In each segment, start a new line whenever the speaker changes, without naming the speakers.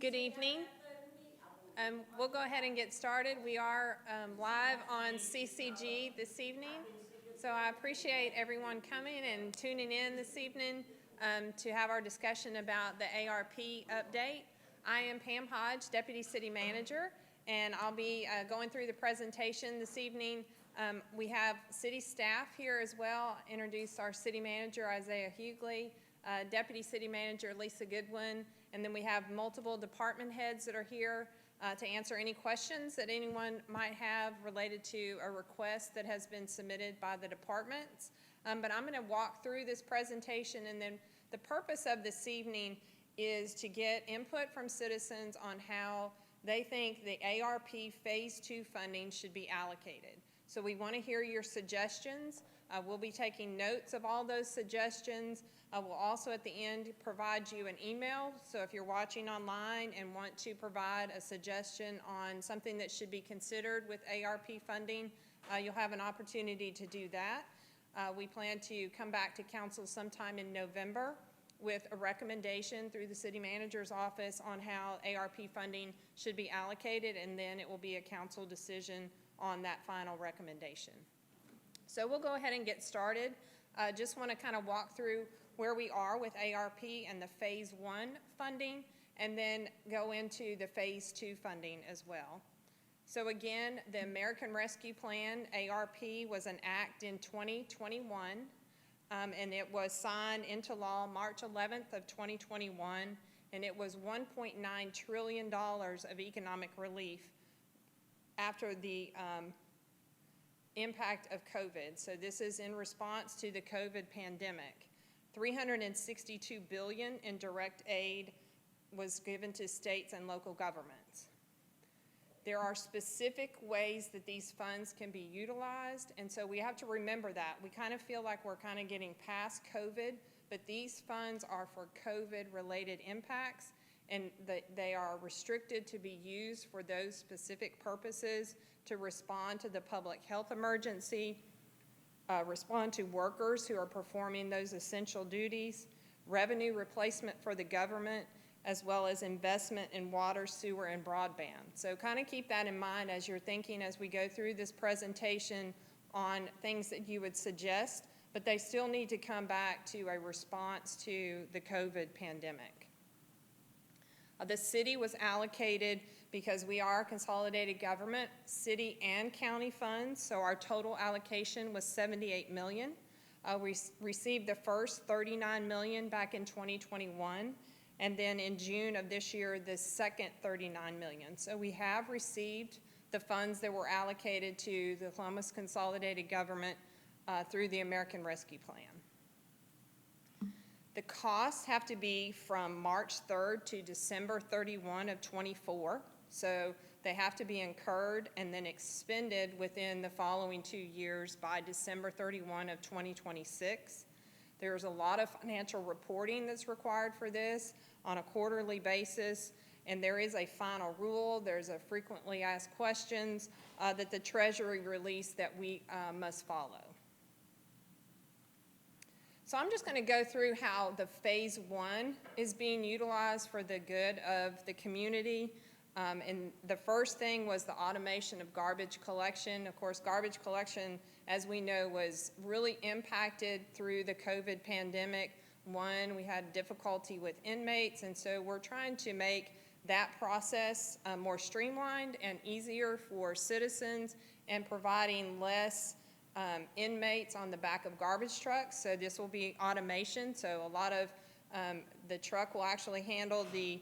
Good evening. We'll go ahead and get started. We are live on CCG this evening, so I appreciate everyone coming and tuning in this evening to have our discussion about the ARP update. I am Pam Hodge, Deputy City Manager, and I'll be going through the presentation this evening. We have city staff here as well. Introduce our City Manager, Isaiah Hugley, Deputy City Manager, Lisa Goodwin, and then we have multiple department heads that are here to answer any questions that anyone might have related to a request that has been submitted by the departments. But I'm going to walk through this presentation, and then the purpose of this evening is to get input from citizens on how they think the ARP Phase 2 funding should be allocated. So we want to hear your suggestions. We'll be taking notes of all those suggestions. We'll also at the end provide you an email. So if you're watching online and want to provide a suggestion on something that should be considered with ARP funding, you'll have an opportunity to do that. We plan to come back to council sometime in November with a recommendation through the city manager's office on how ARP funding should be allocated, and then it will be a council decision on that final recommendation. So we'll go ahead and get started. Just want to kind of walk through where we are with ARP and the Phase 1 funding, and then go into the Phase 2 funding as well. So again, the American Rescue Plan, ARP, was an act in 2021, and it was signed into law March 11th of 2021, and it was $1.9 trillion of economic relief after the impact of COVID. So this is in response to the COVID pandemic. $362 billion in direct aid was given to states and local governments. There are specific ways that these funds can be utilized, and so we have to remember that. We kind of feel like we're kind of getting past COVID, but these funds are for COVID-related impacts, and they are restricted to be used for those specific purposes to respond to the public health emergency, respond to workers who are performing those essential duties, revenue replacement for the government, as well as investment in water, sewer, and broadband. So kind of keep that in mind as you're thinking as we go through this presentation on things that you would suggest, but they still need to come back to a response to the COVID pandemic. The city was allocated, because we are a consolidated government, city and county funds, so our total allocation was $78 million. We received the first $39 million back in 2021, and then in June of this year, the second $39 million. So we have received the funds that were allocated to the Columbus Consolidated Government through the American Rescue Plan. The costs have to be from March 3rd to December 31 of 24. So they have to be incurred and then expended within the following 2 years by December 31 of 2026. There's a lot of financial reporting that's required for this on a quarterly basis, and there is a final rule. There's a frequently asked questions that the Treasury released that we must follow. So I'm just going to go through how the Phase 1 is being utilized for the good of the community. And the first thing was the automation of garbage collection. Of course, garbage collection, as we know, was really impacted through the COVID pandemic. One, we had difficulty with inmates, and so we're trying to make that process more streamlined and easier for citizens, and providing less inmates on the back of garbage trucks. So this will be automation. So a lot of the truck will actually handle the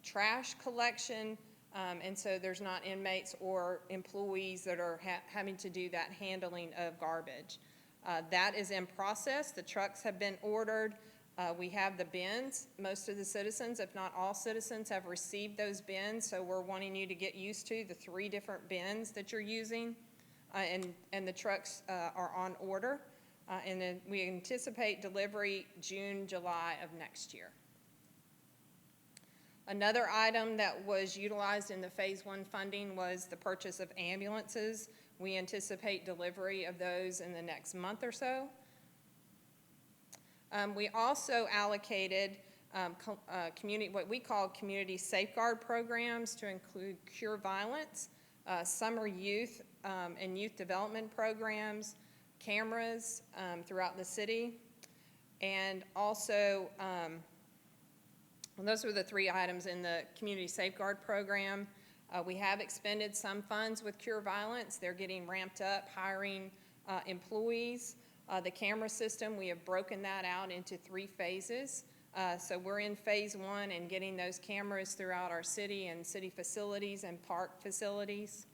trash collection, and so there's not inmates or employees that are having to do that handling of garbage. That is in process. The trucks have been ordered. We have the bins. Most of the citizens, if not all citizens, have received those bins, so we're wanting you to get used to the 3 different bins that you're using. And the trucks are on order, and then we anticipate delivery June, July of next year. Another item that was utilized in the Phase 1 funding was the purchase of ambulances. We anticipate delivery of those in the next month or so. We also allocated what we call community safeguard programs to include cure violence, summer youth and youth development programs, cameras throughout the city, and also, those were the 3 items in the community safeguard program. We have expended some funds with cure violence. They're getting ramped up, hiring employees. The camera system, we have broken that out into 3 phases. So we're in phase 1 and getting those cameras throughout our city and city facilities and park facilities.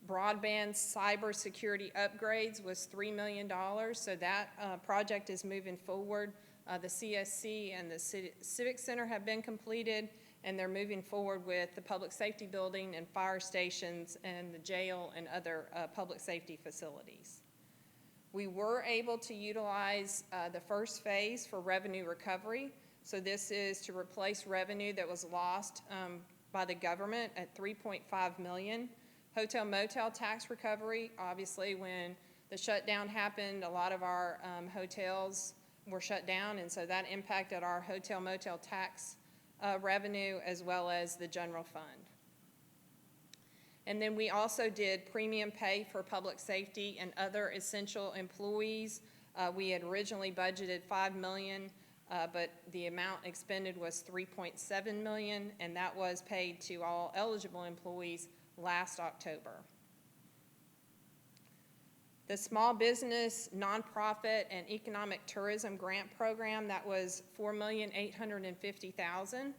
Broadband cybersecurity upgrades was $3 million, so that project is moving forward. The CSC and the Civic Center have been completed, and they're moving forward with the public safety building and fire stations and the jail and other public safety facilities. We were able to utilize the first phase for revenue recovery. So this is to replace revenue that was lost by the government at $3.5 million. Hotel motel tax recovery, obviously when the shutdown happened, a lot of our hotels were shut down, and so that impacted our hotel motel tax revenue as well as the general fund. And then we also did premium pay for public safety and other essential employees. We had originally budgeted $5 million, but the amount expended was $3.7 million, and that was paid to all eligible employees last October. The Small Business, Nonprofit, and Economic Tourism Grant Program, that was $4,850,000.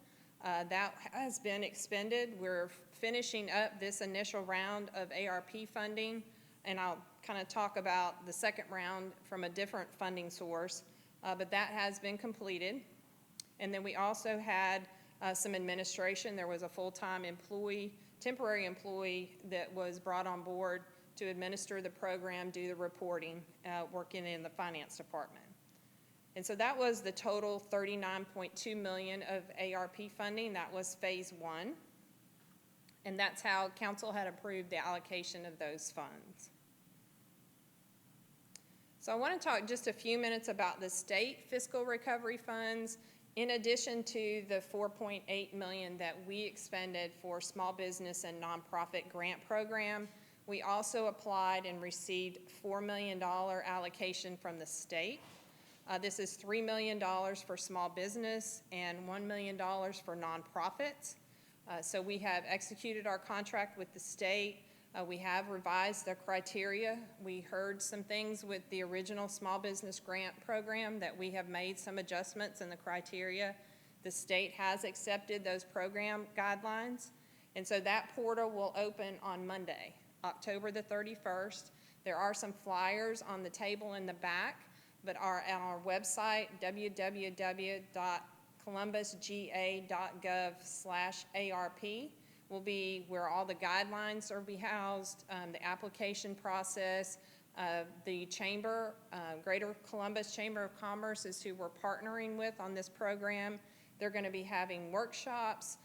That has been expended. We're finishing up this initial round of ARP funding, and I'll kind of talk about the second round from a different funding source, but that has been completed. And then we also had some administration. There was a full-time employee, temporary employee that was brought on board to administer the program, do the reporting, working in the finance department. And so that was the total $39.2 million of ARP funding. That was phase 1. And that's how council had approved the allocation of those funds. So I want to talk just a few minutes about the state fiscal recovery funds. In addition to the $4.8 million that we expended for small business and nonprofit grant program, we also applied and received $4 million allocation from the state. This is $3 million for small business and $1 million for nonprofits. So we have executed our contract with the state. We have revised the criteria. We heard some things with the original small business grant program that we have made some adjustments in the criteria. The state has accepted those program guidelines. And so that portal will open on Monday, October the 31st. There are some flyers on the table in the back, but are on our website, www.columbusga.gov/ARP. will be where all the guidelines are be housed, the application process. The Chamber, Greater Columbus Chamber of Commerce is who we're partnering with on this program. They're going to be having workshops.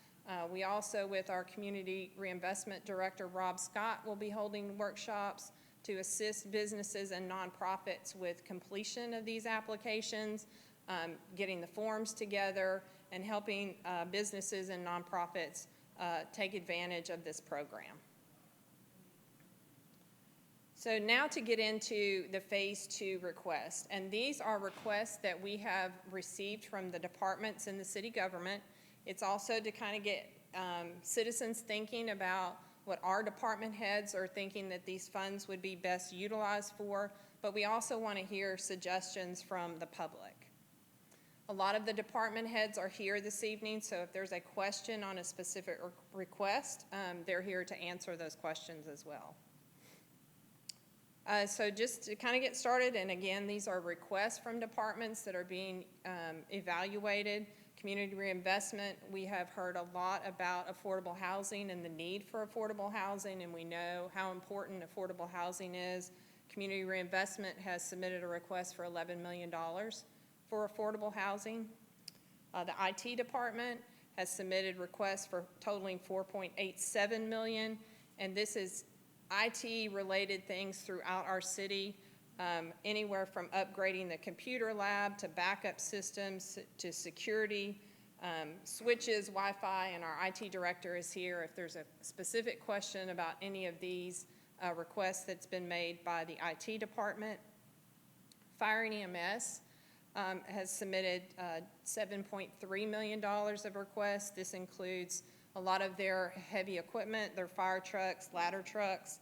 We also, with our Community Reinvestment Director, Rob Scott, will be holding workshops to assist businesses and nonprofits with completion of these applications, getting the forms together, and helping businesses and nonprofits take advantage of this program. So now to get into the phase 2 request, and these are requests that we have received from the departments in the city government. It's also to kind of get citizens thinking about what our department heads are thinking that these funds would be best utilized for, but we also want to hear suggestions from the public. A lot of the department heads are here this evening, so if there's a question on a specific request, they're here to answer those questions as well. So just to kind of get started, and again, these are requests from departments that are being evaluated. Community reinvestment, we have heard a lot about affordable housing and the need for affordable housing, and we know how important affordable housing is. Community reinvestment has submitted a request for $11 million for affordable housing. The IT department has submitted requests for totaling $4.87 million, and this is IT related things throughout our city. anywhere from upgrading the computer lab to backup systems to security, switches, Wi-Fi, and our IT director is here if there's a specific question about any of these requests that's been made by the IT department. Fire and EMS has submitted $7.3 million of requests. This includes a lot of their heavy equipment, their fire trucks, ladder trucks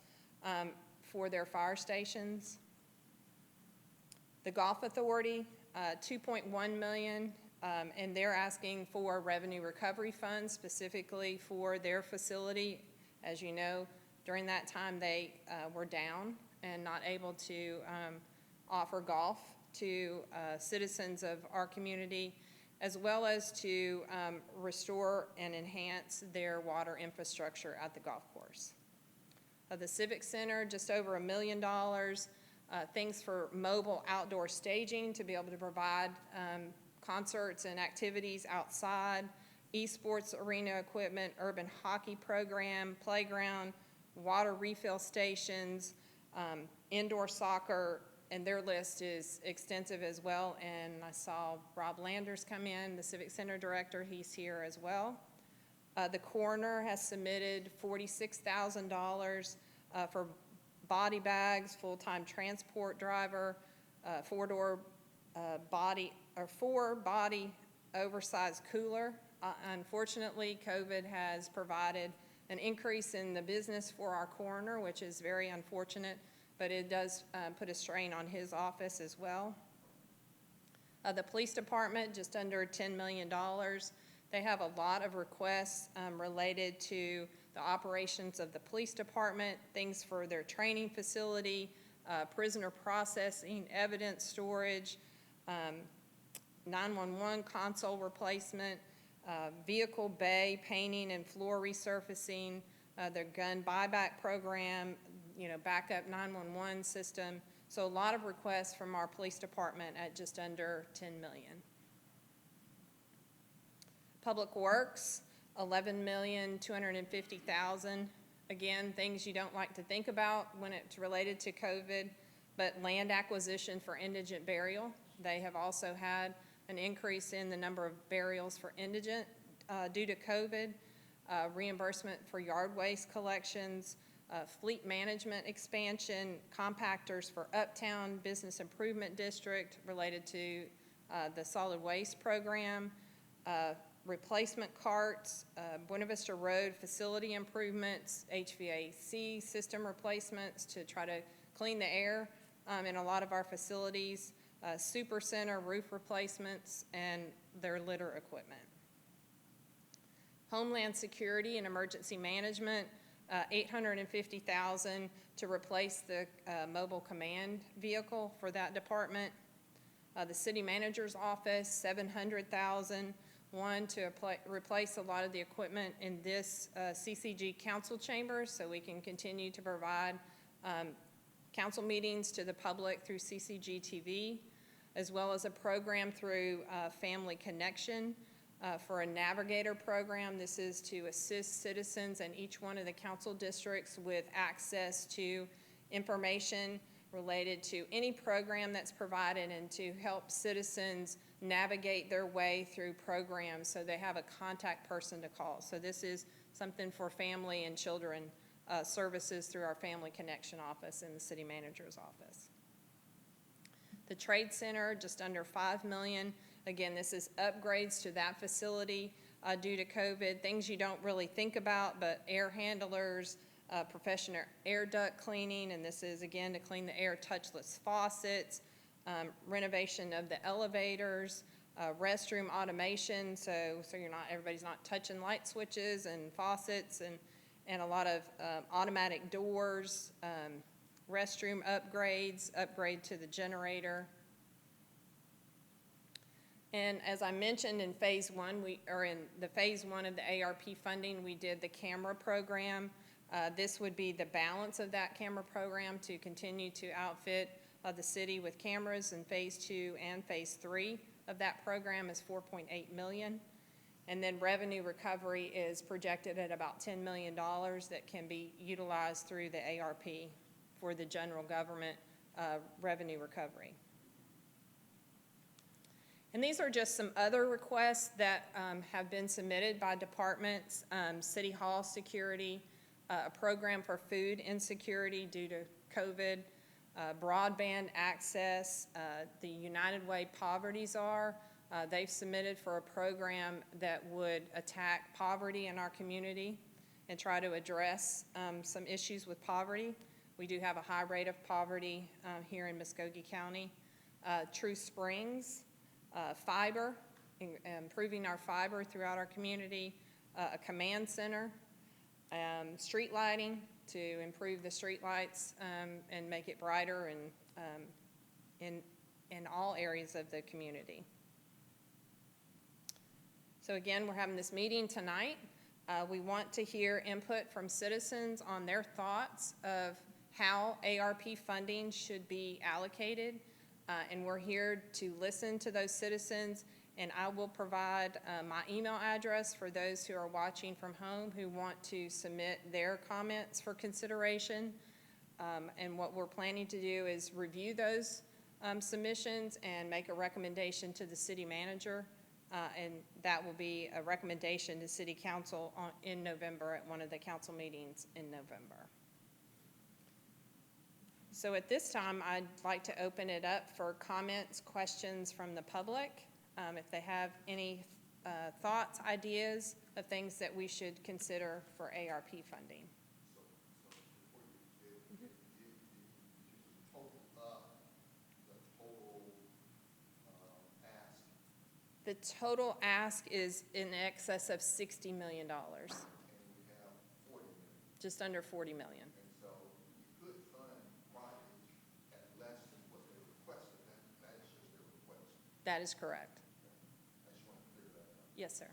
for their fire stations. The Golf Authority, $2.1 million, and they're asking for revenue recovery funds specifically for their facility. As you know, during that time they were down and not able to offer golf to citizens of our community, as well as to restore and enhance their water infrastructure at the golf course. The Civic Center, just over $1 million. Things for mobile outdoor staging to be able to provide concerts and activities outside, esports arena equipment, urban hockey program, playground, water refill stations, indoor soccer, and their list is extensive as well. And I saw Rob Landers come in, the Civic Center director. He's here as well. The coroner has submitted $46,000 for body bags, full-time transport driver, four body oversized cooler. Unfortunately, COVID has provided an increase in the business for our coroner, which is very unfortunate, but it does put a strain on his office as well. The police department, just under $10 million. They have a lot of requests related to the operations of the police department, things for their training facility, prisoner processing, evidence storage, 911 console replacement, vehicle bay painting and floor resurfacing, their gun buyback program, backup 911 system. So a lot of requests from our police department at just under $10 million. Public Works, $11,250,000. Again, things you don't like to think about when it's related to COVID, but land acquisition for indigent burial. They have also had an increase in the number of burials for indigent due to COVID, reimbursement for yard waste collections, fleet management expansion, compactors for Uptown Business Improvement District related to the solid waste program, replacement carts, Buena Vista Road facility improvements, HVAC system replacements to try to clean the air in a lot of our facilities, super center roof replacements, and their litter equipment. Homeland Security and Emergency Management, $850,000 to replace the mobile command vehicle for that department. The City Manager's Office, $700,000. One, to replace a lot of the equipment in this CCG council chamber so we can continue to provide council meetings to the public through CCG TV, as well as a program through Family Connection for a navigator program. This is to assist citizens in each one of the council districts with access to information related to any program that's provided and to help citizens navigate their way through programs so they have a contact person to call. So this is something for family and children services through our Family Connection office in the City Manager's office. The Trade Center, just under $5 million. Again, this is upgrades to that facility due to COVID. Things you don't really think about, but air handlers, professional air duct cleaning, and this is again to clean the air, touchless faucets, renovation of the elevators, restroom automation, so everybody's not touching light switches and faucets, and a lot of automatic doors, restroom upgrades, upgrade to the generator. And as I mentioned in phase one, in the phase one of the ARP funding, we did the camera program. This would be the balance of that camera program to continue to outfit the city with cameras in phase two and phase three of that program is $4.8 million. And then revenue recovery is projected at about $10 million that can be utilized through the ARP for the general government revenue recovery. And these are just some other requests that have been submitted by departments. City Hall security, a program for food insecurity due to COVID, broadband access, the United Way Poverty Czar. They've submitted for a program that would attack poverty in our community and try to address some issues with poverty. We do have a high rate of poverty here in Muskogee County. True Springs, fiber, improving our fiber throughout our community, a command center, street lighting to improve the street lights and make it brighter and in all areas of the community. So again, we're having this meeting tonight. We want to hear input from citizens on their thoughts of how ARP funding should be allocated. And we're here to listen to those citizens, and I will provide my email address for those who are watching from home who want to submit their comments for consideration. And what we're planning to do is review those submissions and make a recommendation to the city manager, and that will be a recommendation to City Council in November at one of the council meetings in November. So at this time, I'd like to open it up for comments, questions from the public. If they have any thoughts, ideas of things that we should consider for ARP funding. The total ask is in excess of $60 million. And we have 40 million. Just under 40 million.
And so you could fund projects at less than what they requested. That is just their request.
That is correct.
Okay. I just want to clear that up.
Yes, sir.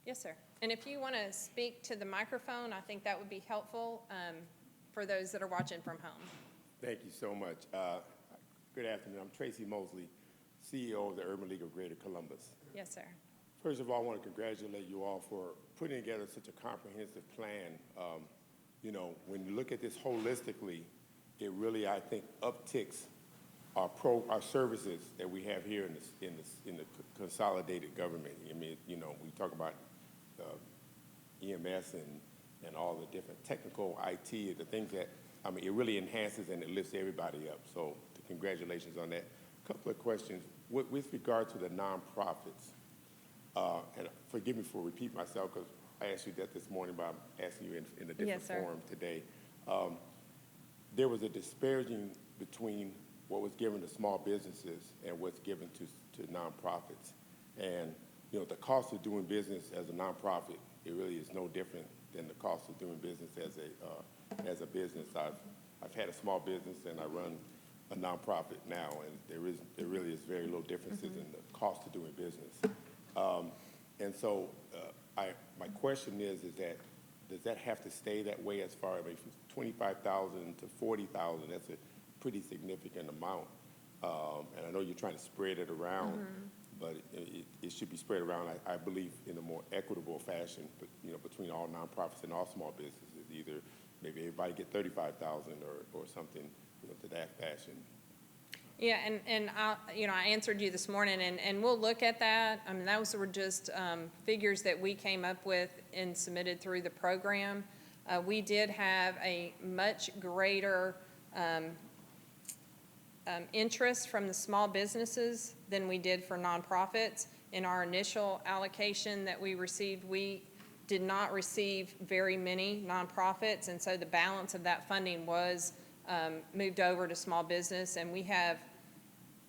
Yes, sir. And if you want to speak to the microphone, I think that would be helpful for those that are watching from home.
Thank you so much. Good afternoon. I'm Tracy Mosley, CEO of the Urban League of Greater Columbus.
Yes, sir.
First of all, I want to congratulate you all for putting together such a comprehensive plan. You know, when you look at this holistically, it really, I think, upticks our services that we have here in the consolidated government. I mean, you know, we talk about EMS and all the different technical IT, the things that, I mean, it really enhances and it lifts everybody up. So congratulations on that. A couple of questions. With regard to the nonprofits, and forgive me for repeating myself because I asked you that this morning, but I'm asking you in a different form today. There was a disparaging between what was given to small businesses and what's given to nonprofits. And, you know, the cost of doing business as a nonprofit, it really is no different than the cost of doing business as a business. I've had a small business and I run a nonprofit now, and there really is very little differences in the cost of doing business. And so my question is that does that have to stay that way as far as from 25,000 to 40,000? That's a pretty significant amount. And I know you're trying to spread it around, but it should be spread around, I believe, in a more equitable fashion, but, you know, between all nonprofits and all small businesses. Either maybe everybody get 35,000 or something, you know, to that fashion.
Yeah, and I answered you this morning, and we'll look at that. I mean, those were just figures that we came up with and submitted through the program. We did have a much greater interest from the small businesses than we did for nonprofits. In our initial allocation that we received, we did not receive very many nonprofits, and so the balance of that funding was moved over to small business, and we have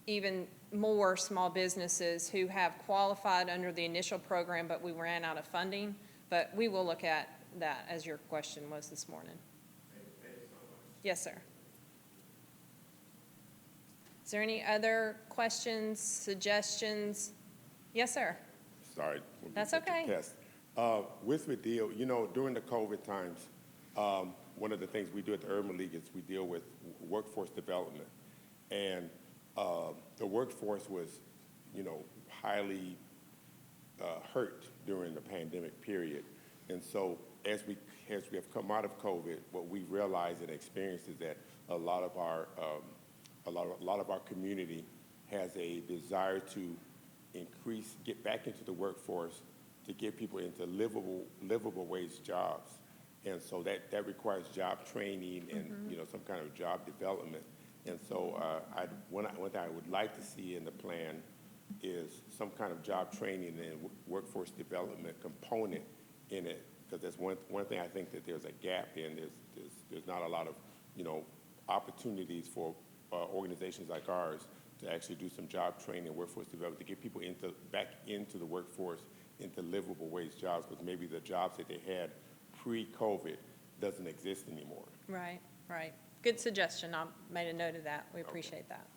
even more small businesses who have qualified under the initial program, but we ran out of funding. But we will look at that, as your question was this morning.
Thank you so much.
Yes, sir. Is there any other questions, suggestions? Yes, sir.
Sorry.
That's okay.
Test. With the deal, you know, during the COVID times, one of the things we do at the Urban League is we deal with workforce development. And the workforce was, you know, highly hurt during the pandemic period. And so as we as we have come out of COVID, what we realized and experienced is that a lot of our community has a desire to get back into the workforce, to get people into livable wage jobs. And so that requires job training and, some kind of job development. And so one thing I would like to see in the plan is some kind of job training and workforce development component in it, because that's one thing I think that there's a gap in. There's not a lot of, opportunities for organizations like ours to actually do some job training and workforce development to get people back into the workforce, into livable wage jobs, because maybe the jobs that they had pre-COVID doesn't exist anymore.
Right, right. Good suggestion. I made a note of that. We appreciate that.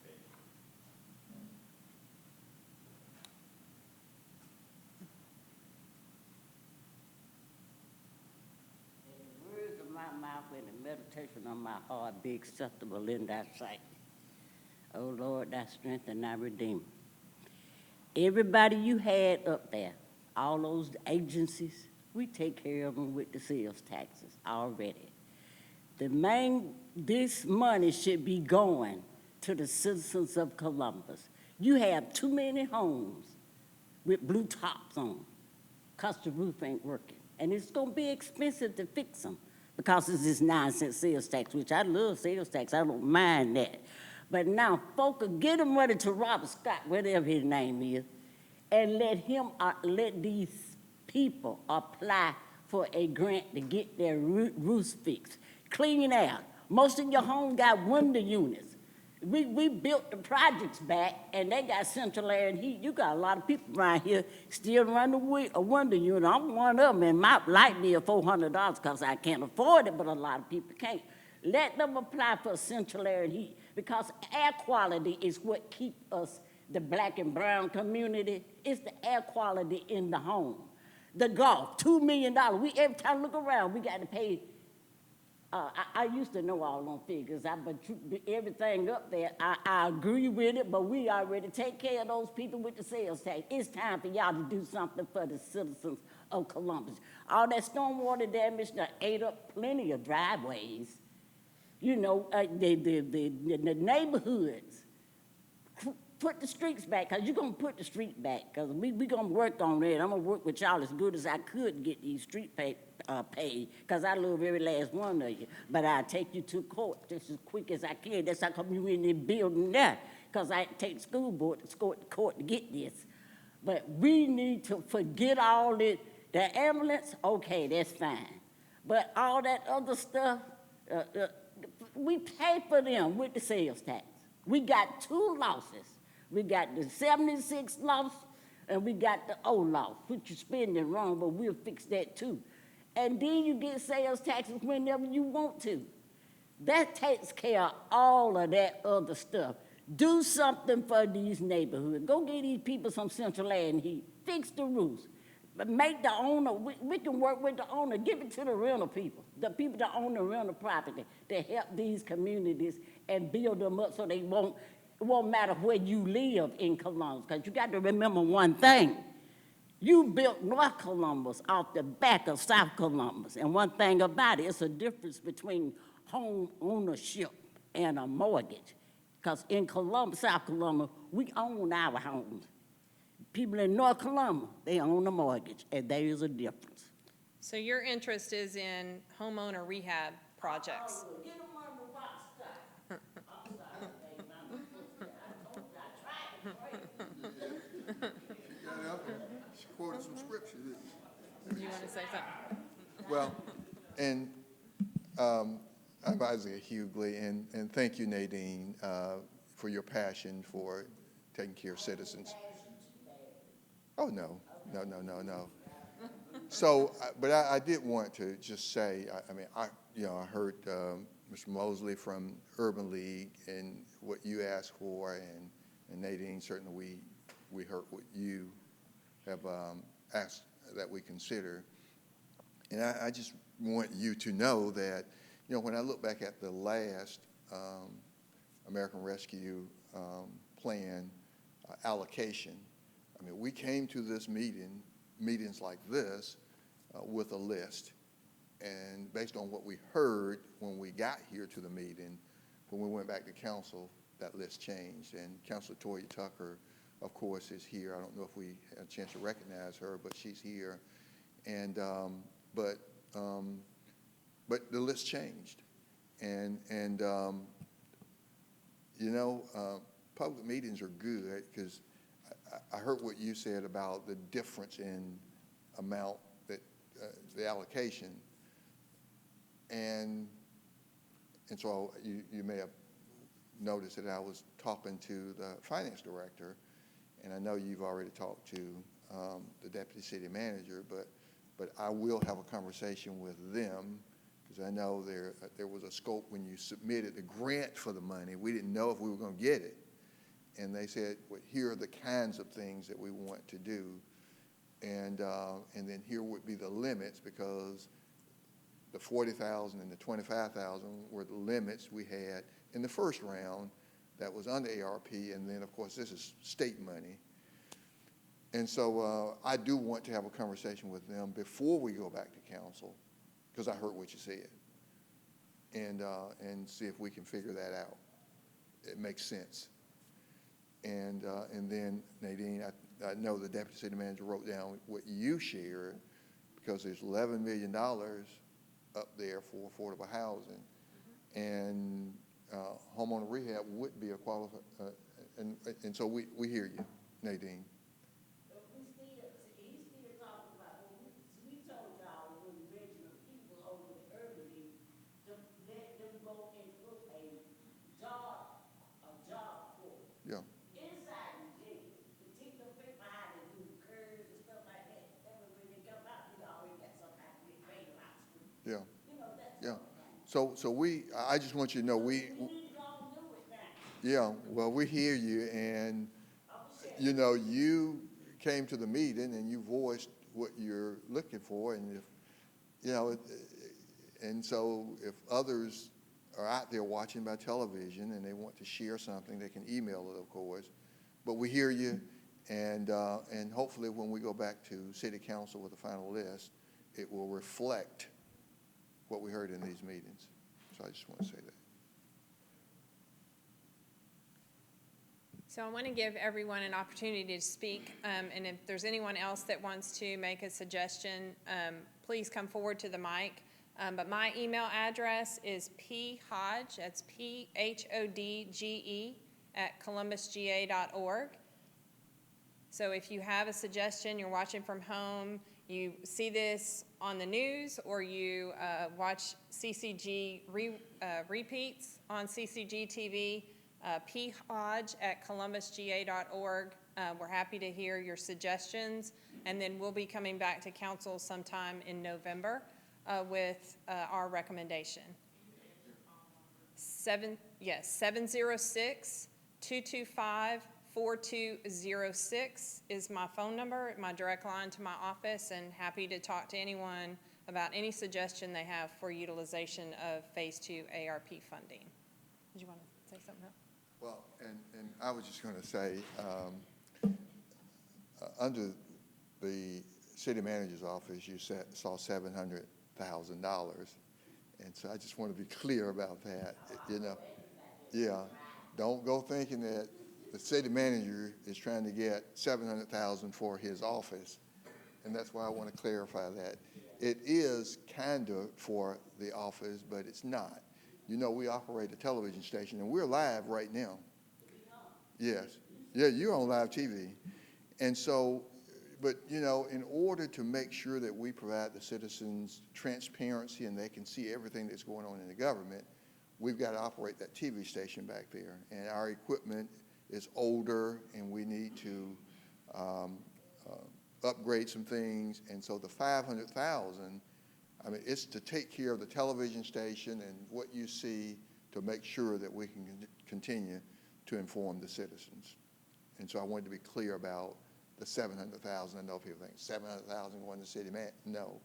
The words of my mouth and the meditation of my heart be acceptable in thy sight. Oh Lord, thy strength and thy redeemer. Everybody you had up there, all those agencies, we take care of them with the sales taxes already. This money should be going to the citizens of Columbus. You have too many homes with blue tops on because the roof ain't working. And it's gonna be expensive to fix them because it's this 9-cent sales tax, which I love sales tax, I don't mind that. But now folk are getting money to Robert Scott, whatever his name is, and let these people apply for a grant to get their roofs fixed. Clean out. Most of your homes got window units. We built the projects back, and they got central air and heat. You got a lot of people around here still running a window unit. I'm one of them, and my light bill $400 because I can't afford it, but a lot of people can't. Let them apply for central air and heat, because air quality is what keeps us, the black and brown community. It's the air quality in the home. The golf, $2 million. Every time I look around, we got to pay. I used to know all on figures, but everything up there, I agree with it, but we already take care of those people with the sales tax. It's time for y'all to do something for the citizens of Columbus. All that stormwater damage that ate up plenty of driveways. The neighborhoods. Put the streets back, because you're going to put the street back, because we going to work on it. I'm going to work with y'all as good as I could to get these street paid, because I love every last one of you. But I'll take you to court just as quick as I can. That's how come you in the building there, because I take the school board to court to get this. But we need to forget all it. The ambulance, okay, that's fine. But all that other stuff, we pay for them with the sales tax. We got 2 losses. We got the 76 loss, and we got the O loss, which you're spending wrong, but we'll fix that too. And then you get sales taxes whenever you want to. That takes care of all of that other stuff. Do something for these neighborhoods. Go get these people some central air and heat. Fix the roofs. But make the owner, we can work with the owner, give it to the rental people, the people that own the rental property, to help these communities and build them up so it won't matter where you live in Columbus. Because you got to remember one thing. You built North Columbus off the back of South Columbus. And one thing about it, it's a difference between home ownership and a mortgage. Because in Columbus, South Columbus, we own our homes. People in North Columbus, they own a mortgage, and there is a difference.
So your interest is in homeowner rehab projects?
Get them on the rock side. I'm sorry, baby. I tried to pray.
She quoted some scripture, didn't she?
Do you want to say something?
Well, and I'm Isaiah Hugley, and thank you, Nadine, for your passion for taking care of citizens. Oh, no. So, but I did want to just say, I heard Mr. Mosley from Urban League and what you asked for, and Nadine, certainly we heard what you have asked that we consider. And I just want you to know that, when I look back at the last American Rescue Plan allocation, we came to this meetings like this with a list. And based on what we heard when we got here to the meeting, when we went back to council, that list changed. And Councilor Toya Tucker, of course, is here. I don't know if we had a chance to recognize her, but she's here. And but the list changed. And you know, public meetings are good because I heard what you said about the difference in amount that the allocation. And so you may have noticed that I was talking to the finance director, and I know you've already talked to the deputy city manager, but I will have a conversation with them because I know there was a scope when you submitted the grant for the money. We didn't know if we were going to get it, and they said, well, here are the kinds of things that we want to do, and then here would be the limits because the 40,000 and the 25,000 were the limits we had in the first round that was under ARP, and then of course this is state money. And so I do want to have a conversation with them before we go back to council, because I heard what you said, and see if we can figure that out. It makes sense. And then Nadine, I know the deputy city manager wrote down what you shared, because there's $11 million up there for affordable housing, and homeowner rehab would be a qualified, and so we hear you, Nadine.
But he's still talking about, well, we told y'all when the original people over the urban league to let them go and put a job for it.
Yeah.
Inside the jail, to teach them people how to do curves and stuff like that. That way when they come out, they already got some kind of big training out the street.
Yeah.
You know, that's
Yeah.
all right.
So I just want you to know
We need to go do it now.
yeah, well, we hear you, and, you know, you came to the meeting and you voiced what you're looking for, and if, you know, and so if others are out there watching by television and they want to share something, they can email it, of course. But we hear you, and hopefully when we go back to city council with the final list, it will reflect what we heard in these meetings. So I just want to say that.
So I want to give everyone an opportunity to speak, and if there's anyone else that wants to make a suggestion, please come forward to the mic. But my email address is phodge, that's PHODGE, @columbusga.org. So if you have a suggestion, you're watching from home, you see this on the news, or you watch CCG repeats on CCG TV, phodge @columbusga.org. We're happy to hear your suggestions, and then we'll be coming back to council sometime in November with our recommendation. 706-225-4206 is my phone number, my direct line to my office, and happy to talk to anyone about any suggestion they have for utilization of Phase 2 ARP funding. Did you want to say something else?
Well, and I was just going to say, under the city manager's office, you saw $700,000, and so I just want to be clear about that. You know, yeah, don't go thinking that the city manager is trying to get $700,000 for his office, and that's why I want to clarify that. It is kind of for the office, but it's not. You know, we operate a television station, and we're live right now. Yes. Yeah, you're on live TV. And so, but, you know, in order to make sure that we provide the citizens transparency and they can see everything that's going on in the government, we've got to operate that TV station back there. And our equipment is older, and we need to upgrade some things. And so the $500,000, I mean, it's to take care of the television station and what you see to make sure that we can continue to inform the citizens. And so I wanted to be clear about the $700,000. I know people think $700,000 going to the city man. No,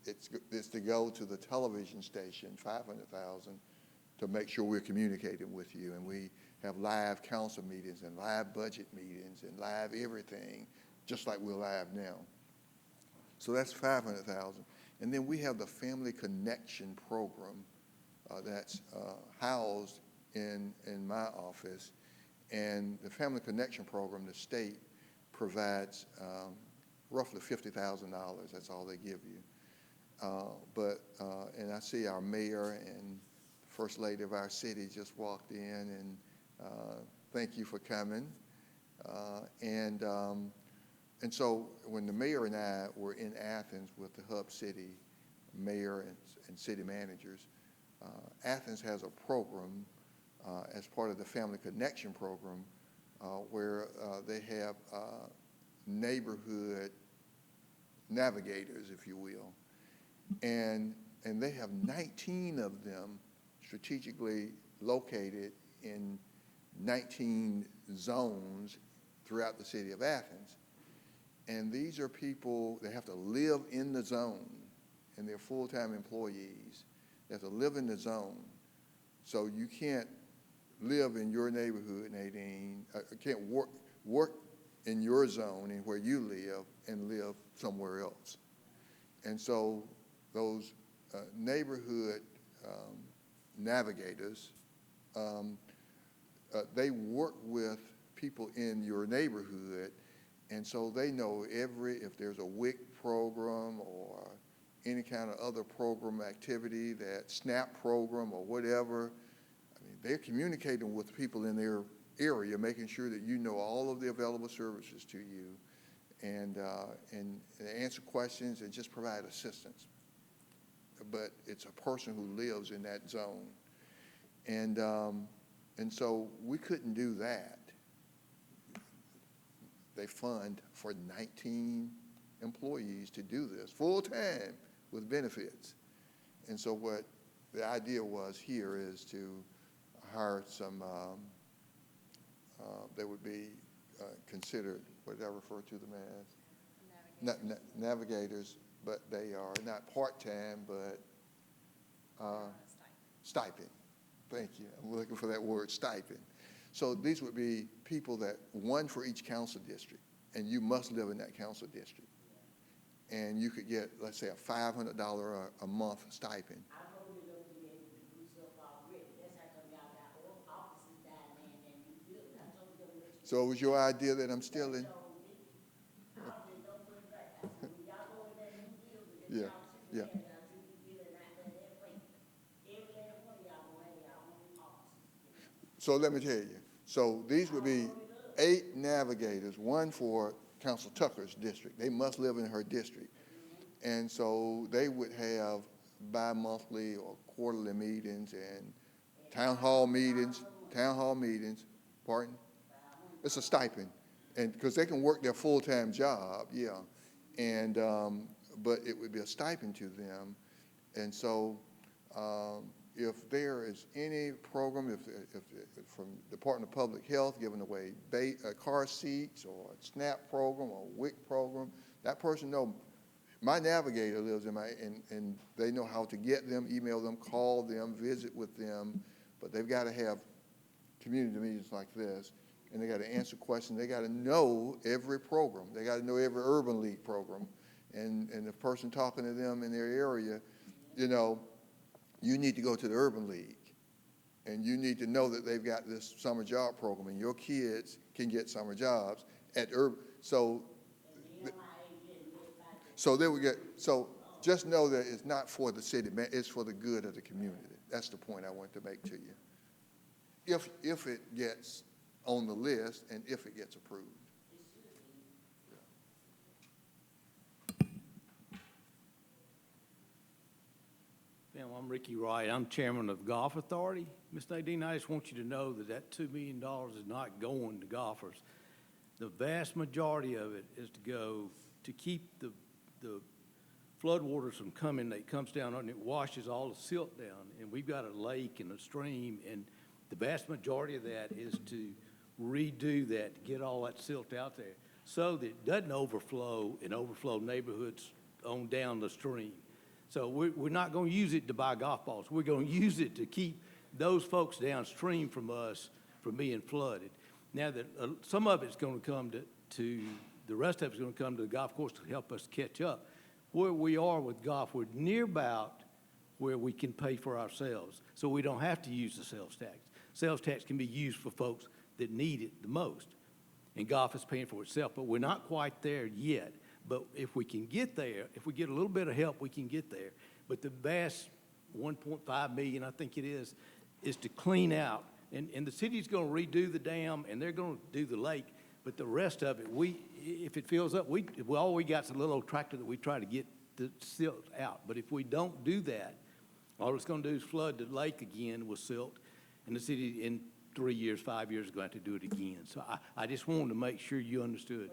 it's to go to the television station, $500,000, to make sure we're communicating with you. And we have live council meetings and live budget meetings and live everything, just like we're live now. So that's $500,000. And then we have the Family Connection Program that's housed in my office. And the Family Connection Program, the state provides roughly $50,000. That's all they give you. And I see our mayor and First Lady of our city just walked in, and thank you for coming. And so when the mayor and I were in Athens with the Hub City mayor and city managers, Athens has a program as part of the Family Connection Program where they have neighborhood navigators, if you will. And they have 19 of them strategically located in 19 zones throughout the city of Athens. And these are people that have to live in the zone, and they're full-time employees. They have to live in the zone. So you can't live in your neighborhood, Nadine, can't work in your zone and where you live and live somewhere else. And so those neighborhood navigators, they work with people in your neighborhood, and so they know if there's a WIC program or any kind of other program activity, that SNAP program or whatever. I mean, they're communicating with people in their area, making sure that you know all of the available services to you, and answer questions and just provide assistance. But it's a person who lives in that zone. And so we couldn't do that. They fund for 19 employees to do this full-time with benefits. And so what the idea was here is to hire some, they would be considered what I refer to them as navigators, but they are not part-time, but stipend. Thank you. I'm looking for that word, stipend. So these would be people that, one for each council district, and you must live in that council district. And you could get, let's say, a $500 a month stipend.
I know you're gonna be able to do stuff already. That's how come y'all got all offices down there and you building. I told you gonna let you.
So it was your idea that I'm still in?
I just don't put it back. I said, when y'all go in that new building, that
Yeah,
y'all
yeah.
y'all should be building out there that way. Every last one of y'all gonna have y'all own offices.
So let me tell you. So these would be 8 navigators, one for Council Tucker's district. They must live in her district. And so they would have bi-monthly or quarterly meetings and town hall meetings, pardon? It's a stipend. And because they can work their full-time job, yeah. And, but it would be a stipend to them. And so if there is any program, if from Department of Public Health giving away car seats or a SNAP program or a WIC program, that person know my navigator lives in and they know how to get them, email them, call them, visit with them, but they've got to have community meetings like this, and they got to answer questions. They got to know every program. They got to know every Urban League program, and the person talking to them in their area, you know, you need to go to the Urban League, and you need to know that they've got this summer job program, and your kids can get summer jobs at Urban. So they would get. So just know that it's not for the city, man. It's for the good of the community. That's the point I want to make to you. If it gets on the list and if it gets approved.
I'm Ricky Wright. I'm chairman of the Golf Authority. Ms. Nadine, I just want you to know that that $2 million is not going to golfers. The vast majority of it is to go to keep the floodwaters from coming. That comes down and it washes all the silt down. And we've got a lake and a stream, and the vast majority of that is to redo that, to get all that silt out there so that it doesn't overflow and overflow neighborhoods on down the stream. So we're not going to use it to buy golf balls. We're going to use it to keep those folks downstream from us from being flooded. Now that some of it's going to come to the rest of it's going to come to the golf course to help us catch up. where we are with golf, we're near about where we can pay for ourselves, so we don't have to use the sales tax. Sales tax can be used for folks that need it the most, and golf is paying for itself, but we're not quite there yet. But if we can get there, if we get a little bit of help, we can get there. But the vast 1.5 million, I think it is to clean out, and the city's gonna redo the dam, and they're gonna do the lake, but the rest of it, if it fills up, all we got's a little old tractor that we try to get the silt out. But if we don't do that, all it's gonna do is flood the lake again with silt, and the city in 3 years, 5 years is going to have to do it again. So I just wanted to make sure you understood.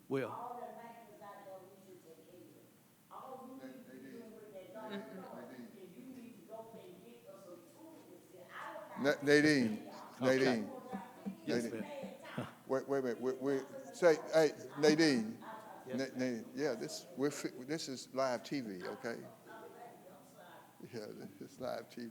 Well,
All the factors out there, we should take care of it. All you need to do with that non-profit is you need to go and get us some tools.
Nadine,
yes,
Nadine.
ma'am.
Wait a minute, we say, hey, Nadine, Nadine, yeah, this is live TV, okay? Yeah, it's live TV.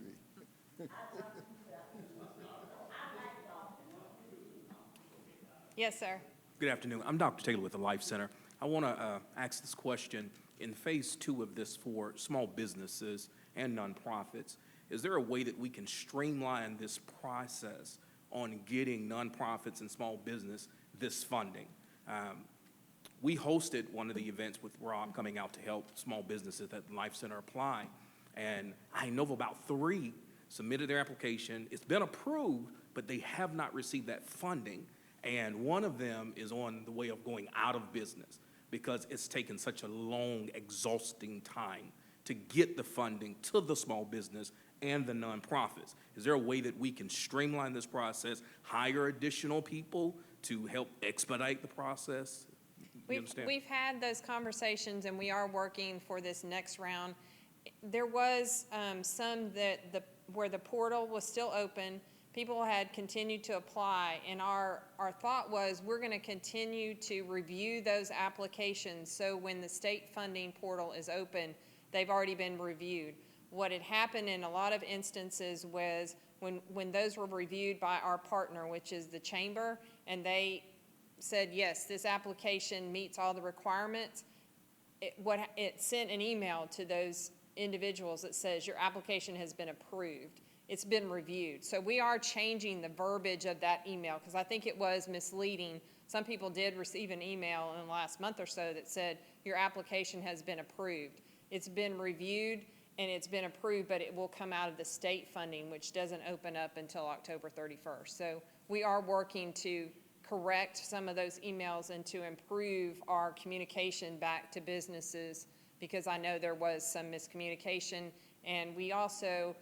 Yes, sir.
Good afternoon. I'm Dr. Taylor with the Life Center. I want to ask this question. In phase 2 of this for small businesses and nonprofits, is there a way that we can streamline this process on getting nonprofits and small business this funding? We hosted one of the events with Rob coming out to help small businesses at the Life Center apply, and I know of about 3 submitted their application. It's been approved, but they have not received that funding. And one of them is on the way of going out of business because it's taken such a long, exhausting time to get the funding to the small business and the nonprofits. Is there a way that we can streamline this process, hire additional people to help expedite the process? You understand?
We've had those conversations, and we are working for this next round. There was some where the portal was still open. People had continued to apply, and our thought was we're going to continue to review those applications so when the state funding portal is open, they've already been reviewed. What had happened in a lot of instances was when those were reviewed by our partner, which is the chamber, and they said, yes, this application meets all the requirements, it sent an email to those individuals that says your application has been approved. It's been reviewed. So we are changing the verbiage of that email because I think it was misleading. Some people did receive an email in the last month or so that said your application has been approved. It's been reviewed and it's been approved, but it will come out of the state funding, which doesn't open up until October 31st. So we are working to correct some of those emails and to improve our communication back to businesses because I know there was some miscommunication. And we also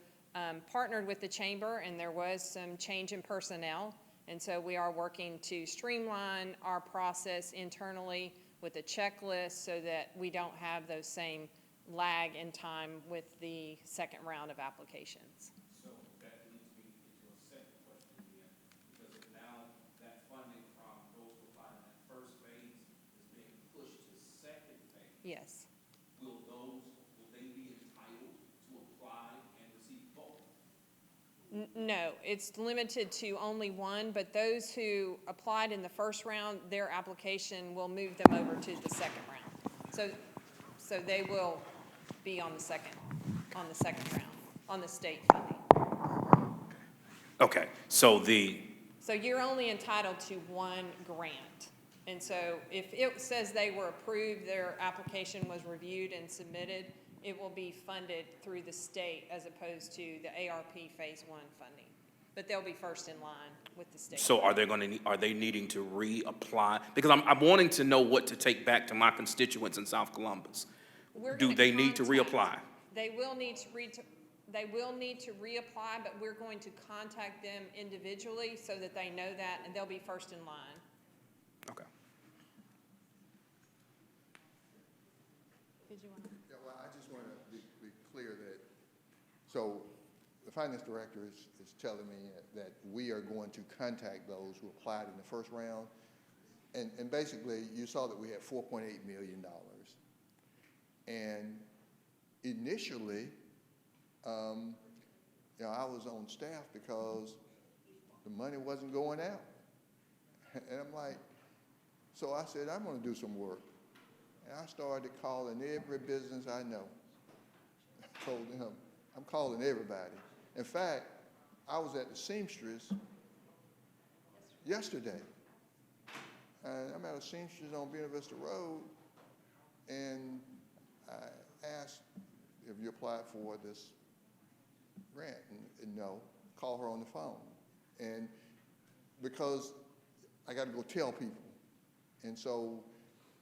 partnered with the chamber, and there was some change in personnel. And so we are working to streamline our process internally with a checklist so that we don't have those same lag in time with the second round of applications.
So that leads me into a second question again, because now that funding from those who applied in that first phase is being pushed to second phase.
Yes.
Will they be entitled to apply and receive both?
No, it's limited to only one, but those who applied in the first round, their application will move them over to the second round. So they will be on the second round, on the state funding.
Okay, so
So you're only entitled to one grant. And so if it says they were approved, their application was reviewed and submitted, it will be funded through the state as opposed to the ARP Phase 1 funding. But they'll be first in line with the state.
So are they needing to reapply? Because I'm wanting to know what to take back to my constituents in South Columbus. Do they need to reapply?
They will need to reapply, but we're going to contact them individually so that they know that, and they'll be first in line.
Okay.
Did you want to?
Yeah, well, I just want to be clear that, so the finance director is telling me that we are going to contact those who applied in the first round. And basically, you saw that we had $4.8 million. And initially, I was on staff because the money wasn't going out. And I'm like, so I said, I'm going to do some work. And I started calling every business I know. I told them, I'm calling everybody. In fact, I was at the seamstress yesterday. And I'm at a seamstress on Buena Vista Road, and I asked if you applied for this grant, and no, call her on the phone. And because I got to go tell people. And so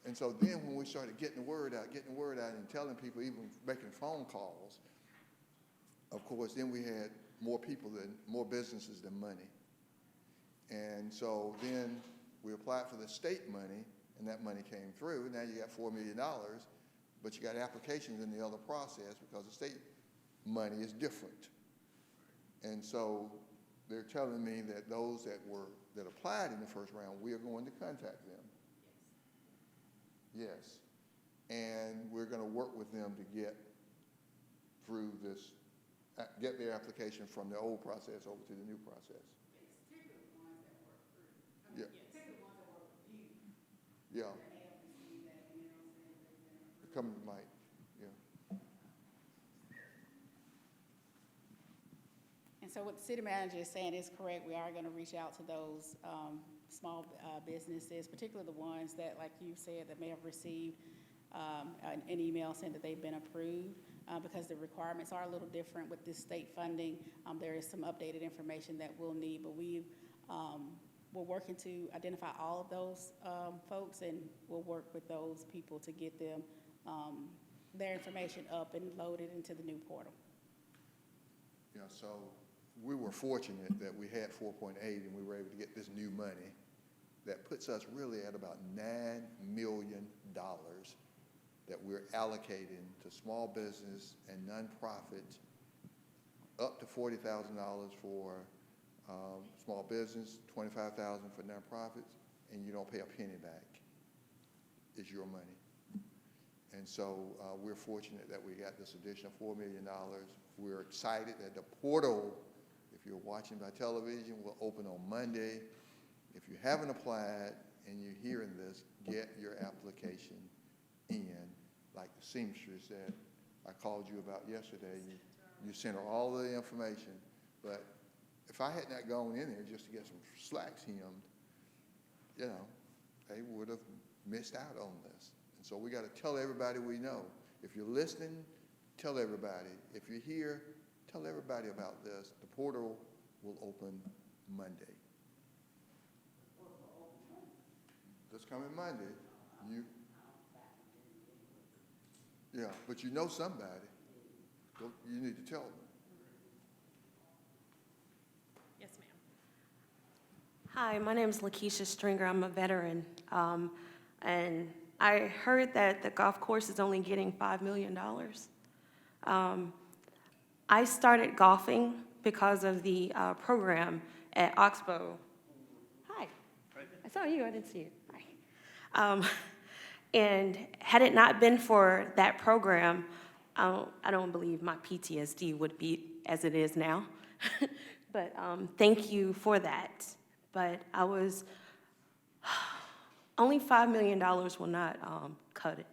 then when we started getting the word out and telling people, even making phone calls, of course, then we had more businesses than money. And so then we applied for the state money, and that money came through. Now you got $4 million, but you got applications in the other process because the state money is different. And so they're telling me that those that applied in the first round, we are going to contact them. Yes. And we're going to work with them to get through this, get their application from the old process over to the new process. Yeah. Yeah. Come to Mike. Yeah.
And so what the city manager is saying is correct. We are going to reach out to those small businesses, particularly the ones that, like you said, that may have received an email saying that they've been approved, because the requirements are a little different with this state funding. There is some updated information that we'll need, but we're working to identify all of those folks, and we'll work with those people to get them their information up and loaded into the new portal.
Yeah, so we were fortunate that we had 4.8 and we were able to get this new money that puts us really at about $9 million that we're allocating to small business and nonprofits, up to $40,000 for small business, $25,000 for nonprofits, and you don't pay a penny back. It's your money. And so we're fortunate that we got this additional $4 million. We're excited that the portal, if you're watching by television, will open on Monday. If you haven't applied and you're hearing this, get your application in, like the seamstress that I called you about yesterday. You sent her all the information, but if I had not gone in there just to get some slacks hemmed, you know, they would have missed out on this. And so we got to tell everybody we know. If you're listening, tell everybody. If you're here, tell everybody about this. The portal will open Monday. This coming Monday. Yeah, but you know somebody. You need to tell them.
Yes, ma'am.
Hi, my name is Lakeisha Stringer. I'm a veteran. And I heard that the golf course is only getting $5 million. I started golfing because of the program at Oxbow. Hi. I saw you. I didn't see you. Hi. And had it not been for that program, I don't believe my PTSD would be as it is now. But thank you for that. But only $5 million will not cut it.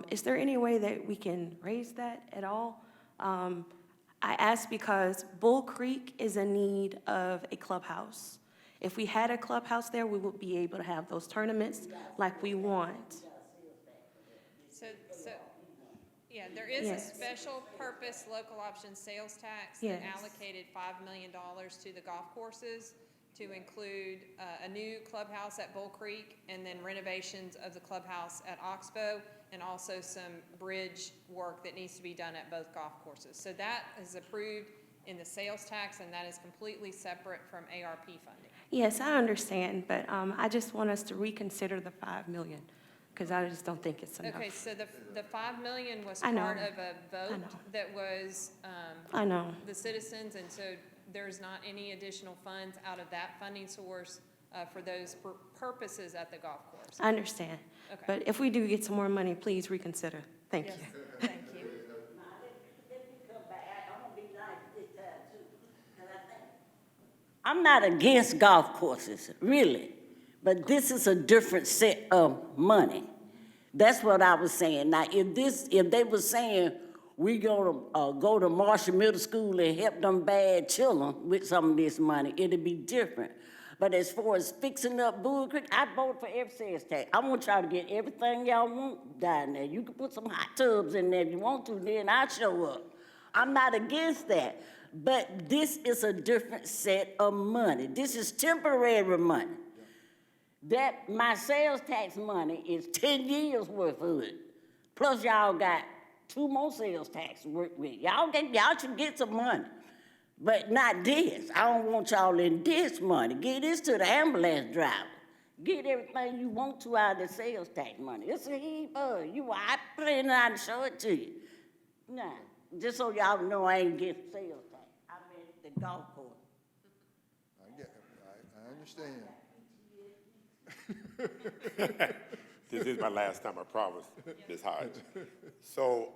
Is there any way that we can raise that at all? I ask because Bull Creek is in need of a clubhouse. If we had a clubhouse there, we would be able to have those tournaments like we want.
So yeah, there is a
Yes.
special purpose local option sales tax
Yes.
that allocated $5 million to the golf courses to include a new clubhouse at Bull Creek and then renovations of the clubhouse at Oxbow, and also some bridge work that needs to be done at both golf courses. So that is approved in the sales tax, and that is completely separate from ARP funding.
Yes, I understand, but I just want us to reconsider the $5 million, because I just don't think it's enough.
Okay, so the $5 million was
I know.
part of a
I
vote
know.
that was
I know.
the citizens, and so there's not any additional funds out of that funding source for those purposes at the golf course.
I understand.
Okay.
But if we do get some more money, please reconsider. Thank
Yes,
you.
thank you.
I'm not against golf courses, really, but this is a different set of money. That's what I was saying. Now, if they were saying, we gonna go to Marshall Middle School and help them bad children with some of this money, it'd be different. But as far as fixing up Bull Creek, I voted for every sales tax. I want y'all to get everything y'all want down there. You can put some hot tubs in there if you want to, then I'll show up. I'm not against that. But this is a different set of money. This is temporary money. That my sales tax money is 10 years worth of it. Plus y'all got 2 more sales tax to work with. Y'all should get some money, but not this. I don't want y'all in this money. Get this to the ambulance driver. Get everything you want to out of the sales tax money. It's a heap of it. I plan on to show it to you. Nah, just so y'all know I ain't getting sales tax. I mean the golf course.
I understand.
This is my last time, I promise, Ms. Hodge. So,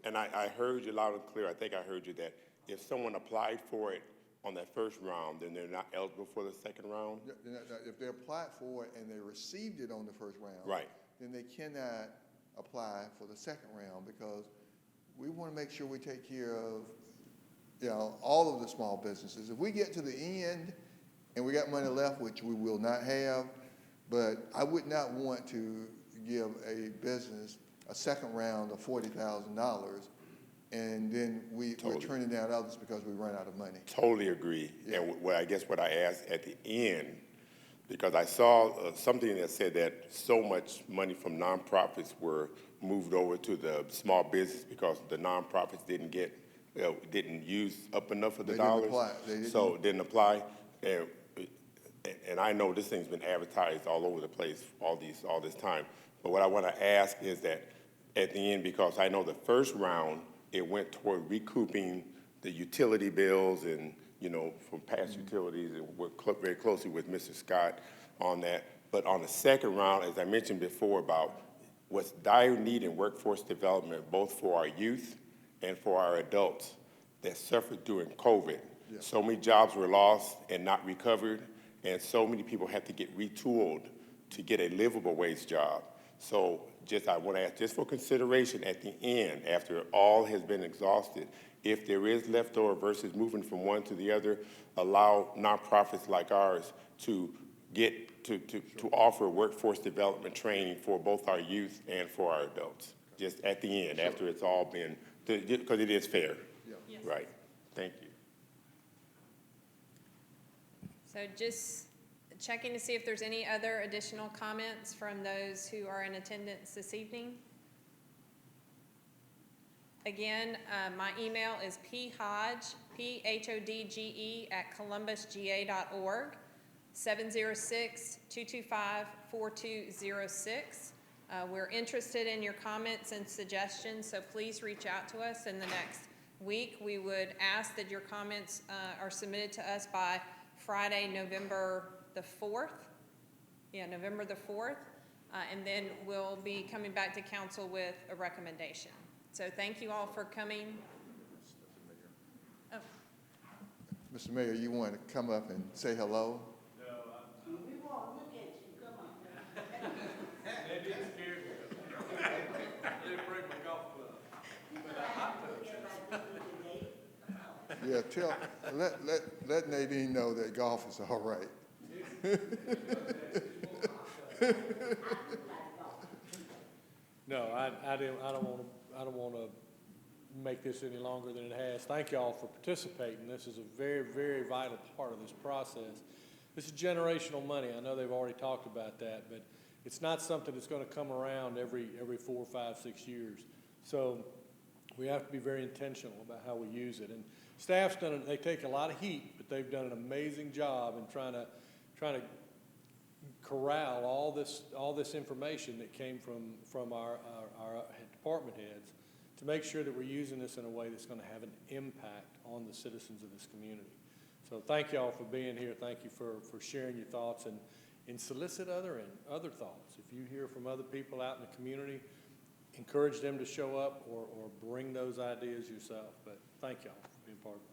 and I heard you loud and clear, I think I heard you that if someone applied for it on that first round, then they're not eligible for the second round?
If they applied for it and they received it on the first round,
Right.
then they cannot apply for the second round because we want to make sure we take care of, all of the small businesses. If we get to the end and we got money left, which we will not have, but I would not want to give a business a second round of $40,000 and then we're turning down others because we run out of money.
Totally agree.
Yeah.
And what I asked at the end, because I saw something that said that so much money from nonprofits were moved over to the small business because the nonprofits didn't use up enough of the dollars. So it didn't apply. And I know this thing's been advertised all over the place all this time. But what I want to ask is that at the end, because I know the first round, it went toward recouping the utility bills and, from past utilities, and worked very closely with Mr. Scott on that. But on the second round, as I mentioned before, about what's dire need in workforce development, both for our youth and for our adults that suffered during COVID. Yeah. So many jobs were lost and not recovered. And so many people have to get retooled to get a livable wage job. So I want to ask, just for consideration at the end, after all has been exhausted, if there is leftover versus moving from one to the other, allow nonprofits like ours to get to offer workforce development training for both our youth and for our adults. Just at the end, after it's all been, because it is fair. Yeah. Yes. Right. Thank you.
So just checking to see if there's any other additional comments from those who are in attendance this evening. Again, my email is phodge, PHODGE @columbusga.org, 706-225-4206. We're interested in your comments and suggestions, so please reach out to us in the next week. We would ask that your comments are submitted to us by Friday, November the 4th. Yeah, November the 4th. And then we'll be coming back to council with a recommendation. So thank you all for coming. Oh.
Mr. Mayor, you want to come up and say hello?
We want to look at you. Come on.
They did scare me. They break my golf club.
Yeah, let Nadine know that golf is all right.
No, I don't want to make this any longer than it has. Thank y'all for participating. This is a very, very vital part of this process. This is generational money. I know they've already talked about that, but it's not something that's going to come around every 4, 5, 6 years. So we have to be very intentional about how we use it. And staff's they take a lot of heat, but they've done an amazing job in trying to corral all this information that came from our department heads to make sure that we're using this in a way that's going to have an impact on the citizens of this community. So thank y'all for being here. Thank you for sharing your thoughts and solicit other thoughts. If you hear from other people out in the community, encourage them to show up or bring those ideas yourself. But thank y'all for being part of it.